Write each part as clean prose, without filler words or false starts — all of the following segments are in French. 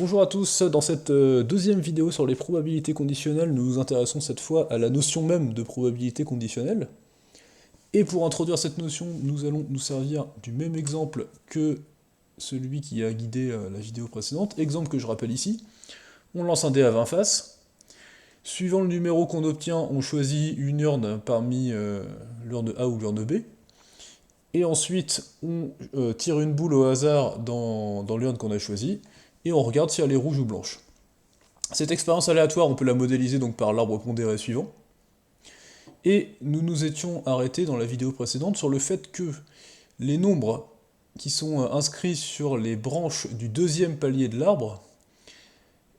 Bonjour à tous, dans cette deuxième vidéo sur les probabilités conditionnelles, nous nous intéressons cette fois à la notion même de probabilité conditionnelle. Et pour introduire cette notion, nous allons nous servir du même exemple que celui qui a guidé la vidéo précédente. Exemple que je rappelle ici, on lance un dé à 20 faces. Suivant le numéro qu'on obtient, on choisit une urne parmi l'urne A ou l'urne B. Et ensuite, on tire une boule au hasard dans l'urne qu'on a choisie, et on regarde si elle est rouge ou blanche. Cette expérience aléatoire, on peut la modéliser donc par l'arbre pondéré suivant. Et nous nous étions arrêtés dans la vidéo précédente sur le fait que les nombres qui sont inscrits sur les branches du deuxième palier de l'arbre,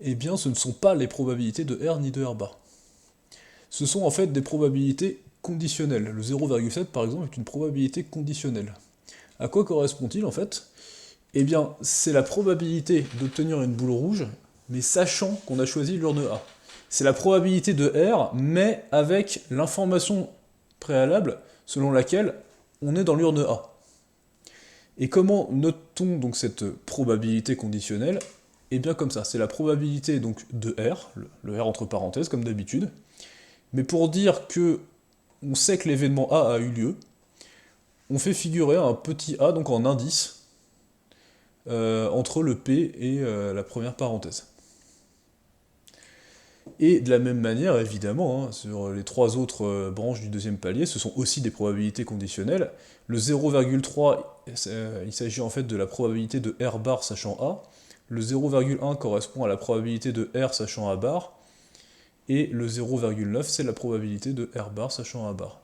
eh bien ce ne sont pas les probabilités de R ni de R bar. Ce sont en fait des probabilités conditionnelles. Le 0,7 par exemple est une probabilité conditionnelle. À quoi correspond-il en fait? Eh bien, c'est la probabilité d'obtenir une boule rouge, mais sachant qu'on a choisi l'urne A. C'est la probabilité de R, mais avec l'information préalable selon laquelle on est dans l'urne A. Et comment note-t-on donc cette probabilité conditionnelle? Eh bien comme ça, c'est la probabilité donc de R, le R entre parenthèses comme d'habitude, mais pour dire que on sait que l'événement A a eu lieu, on fait figurer un petit a donc en indice, entre le P et la première parenthèse. Et de la même manière, évidemment, sur les trois autres branches du deuxième palier, ce sont aussi des probabilités conditionnelles. Le 0,3, il s'agit en fait de la probabilité de R bar sachant A. Le 0,1 correspond à la probabilité de R sachant A bar. Et le 0,9, c'est la probabilité de R bar sachant A bar.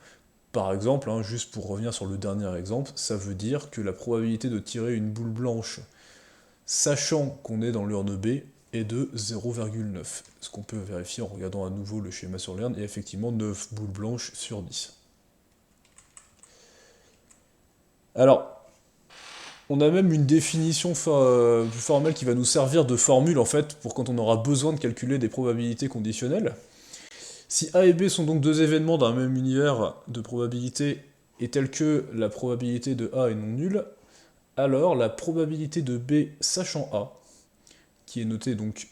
Par exemple, juste pour revenir sur le dernier exemple, ça veut dire que la probabilité de tirer une boule blanche, sachant qu'on est dans l'urne B, est de 0,9. Ce qu'on peut vérifier en regardant à nouveau le schéma sur l'urne, et effectivement 9 boules blanches sur 10. Alors, on a même une définition plus formelle qui va nous servir de formule en fait, pour quand on aura besoin de calculer des probabilités conditionnelles. Si A et B sont donc deux événements d'un même univers de probabilité, et tels que la probabilité de A est non nulle, alors la probabilité de B sachant A, qui est notée donc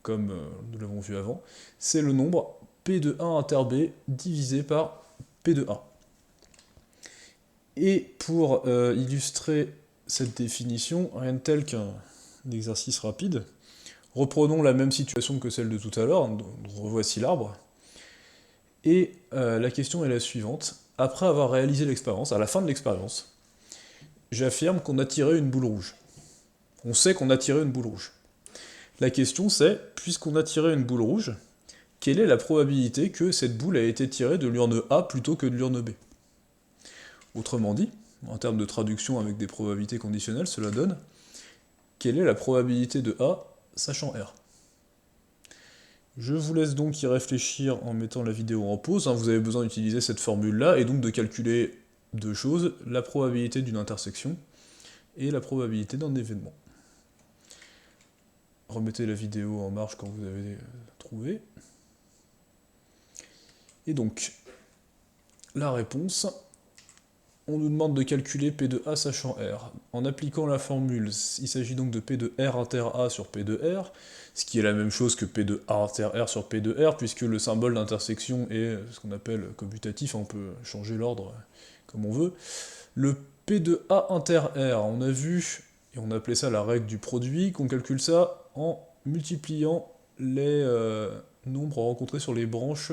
comme nous l'avons vu avant, c'est le nombre P de 1 inter B divisé par P de 1. Et pour illustrer cette définition, rien de tel qu'un exercice rapide, reprenons la même situation que celle de tout à l'heure, revoici l'arbre, et la question est la suivante. Après avoir réalisé l'expérience, à la fin de l'expérience, j'affirme qu'on a tiré une boule rouge. On sait qu'on a tiré une boule rouge. La question c'est, puisqu'on a tiré une boule rouge, quelle est la probabilité que cette boule a été tirée de l'urne A plutôt que de l'urne B? Autrement dit, en termes de traduction avec des probabilités conditionnelles, cela donne quelle est la probabilité de A sachant R. Je vous laisse donc y réfléchir en mettant la vidéo en pause. Vous avez besoin d'utiliser cette formule-là et donc de calculer deux choses, la probabilité d'une intersection et la probabilité d'un événement. Remettez la vidéo en marche quand vous avez trouvé. Et donc, la réponse, on nous demande de calculer P de A sachant R. En appliquant la formule, il s'agit donc de P de R inter A sur P de R, ce qui est la même chose que P de A inter R sur P de R, puisque le symbole d'intersection est ce qu'on appelle commutatif, on peut changer l'ordre comme on veut. Le P de A inter R, on a vu, et on appelait ça la règle du produit, qu'on calcule ça en multipliant les nombres rencontrés sur les branches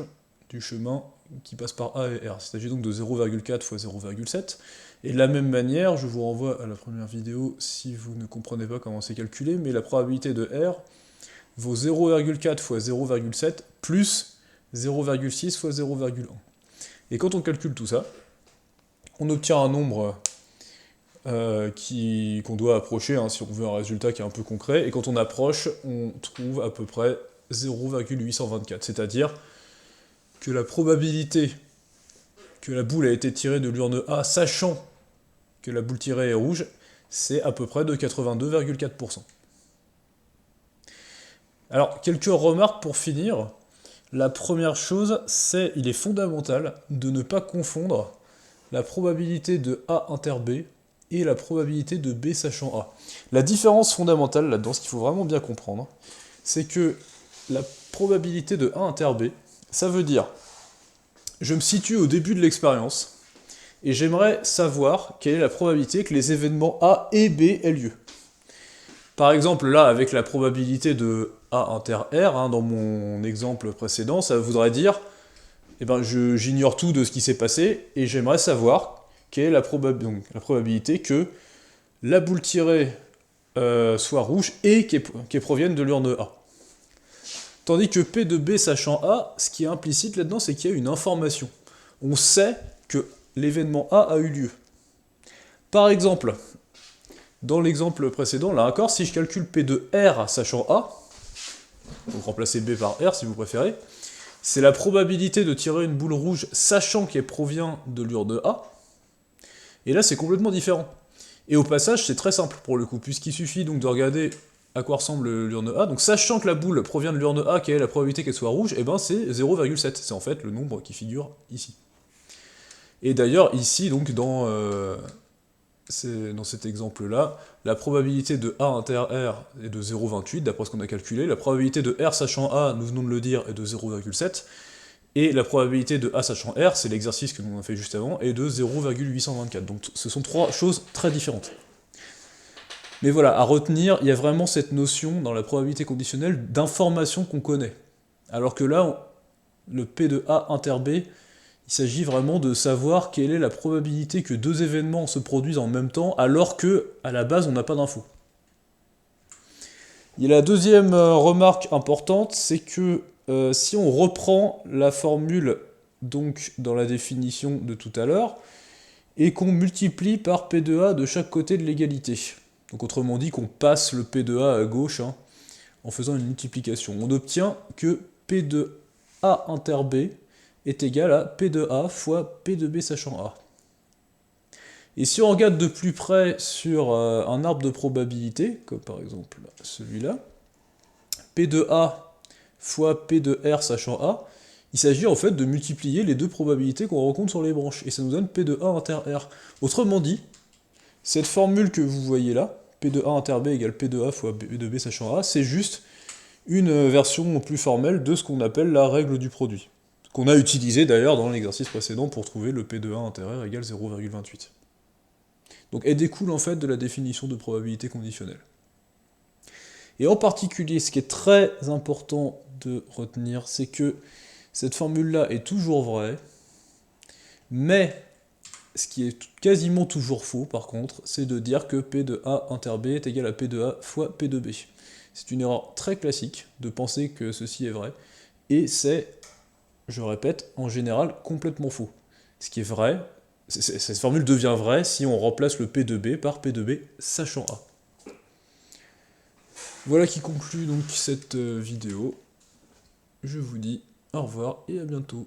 du chemin qui passe par A et R. Il s'agit donc de 0,4 fois 0,7. Et de la même manière, je vous renvoie à la première vidéo si vous ne comprenez pas comment c'est calculé, mais la probabilité de R vaut 0,4 fois 0,7 plus 0,6 fois 0,1. Et quand on calcule tout ça, on obtient un nombre qu'on doit approcher, si on veut un résultat qui est un peu concret, et quand on approche, on trouve à peu près 0,824, c'est-à-dire que la probabilité que la boule a été tirée de l'urne A, sachant que la boule tirée est rouge, c'est à peu près de 82,4%. Alors, quelques remarques pour finir. La première chose, c'est qu'il est fondamental de ne pas confondre la probabilité de A inter B et la probabilité de B sachant A. La différence fondamentale là-dedans, ce qu'il faut vraiment bien comprendre, c'est que la probabilité de A inter B, ça veut dire, je me situe au début de l'expérience, et j'aimerais savoir quelle est la probabilité que les événements A et B aient lieu. Par exemple, là, avec la probabilité de A inter R, hein, dans mon exemple précédent, ça voudrait dire, eh ben, j'ignore tout de ce qui s'est passé, et j'aimerais savoir quelle est la probabilité que la boule tirée soit rouge et qu'elle provienne de l'urne A. Tandis que P de B sachant A, ce qui est implicite là-dedans, c'est qu'il y a une information. On sait que l'événement A a eu lieu. Par exemple, dans l'exemple précédent, là encore, si je calcule P de R sachant A, donc remplacer B par R si vous préférez, c'est la probabilité de tirer une boule rouge sachant qu'elle provient de l'urne A, et là c'est complètement différent. Et au passage, c'est très simple pour le coup, puisqu'il suffit donc de regarder à quoi ressemble l'urne A, donc sachant que la boule provient de l'urne A, quelle est la probabilité qu'elle soit rouge, et ben c'est 0,7, c'est en fait le nombre qui figure ici. Et d'ailleurs, ici, donc, dans cet exemple-là, la probabilité de A inter R est de 0,28, d'après ce qu'on a calculé, la probabilité de R sachant A, nous venons de le dire, est de 0,7, et la probabilité de A sachant R, c'est l'exercice que nous avons fait juste avant, est de 0,824. Donc ce sont trois choses très différentes. Mais voilà, à retenir, il y a vraiment cette notion dans la probabilité conditionnelle d'information qu'on connaît. Alors que là, le P de A inter B, il s'agit vraiment de savoir quelle est la probabilité que deux événements se produisent en même temps, alors que, à la base, on n'a pas d'infos. Il y a la deuxième remarque importante, c'est que si on reprend la formule donc dans la définition de tout à l'heure, et qu'on multiplie par P de A de chaque côté de l'égalité, donc autrement dit qu'on passe le P de A à gauche hein, en faisant une multiplication, on obtient que P de A inter B est égal à P de A fois P de B sachant A. Et si on regarde de plus près sur un arbre de probabilité, comme par exemple celui-là, P de A fois P de R sachant A, il s'agit en fait de multiplier les deux probabilités qu'on rencontre sur les branches, et ça nous donne P de A inter R. Autrement dit, cette formule que vous voyez là, P de A inter B égale P de A fois P de B sachant A, c'est juste une version plus formelle de ce qu'on appelle la règle du produit, qu'on a utilisé d'ailleurs dans l'exercice précédent pour trouver le P de A inter R égale 0,28. Donc elle découle en fait de la définition de probabilité conditionnelle. Et en particulier, ce qui est très important de retenir, c'est que cette formule-là est toujours vraie, mais ce qui est quasiment toujours faux, par contre, c'est de dire que P de A inter B est égal à P de A fois P de B. C'est une erreur très classique de penser que ceci est vrai, et c'est, je répète, en général complètement faux. Ce qui est vrai, cette formule devient vraie si on remplace le P de B par P de B sachant A. Voilà qui conclut donc cette vidéo. Je vous dis au revoir et à bientôt.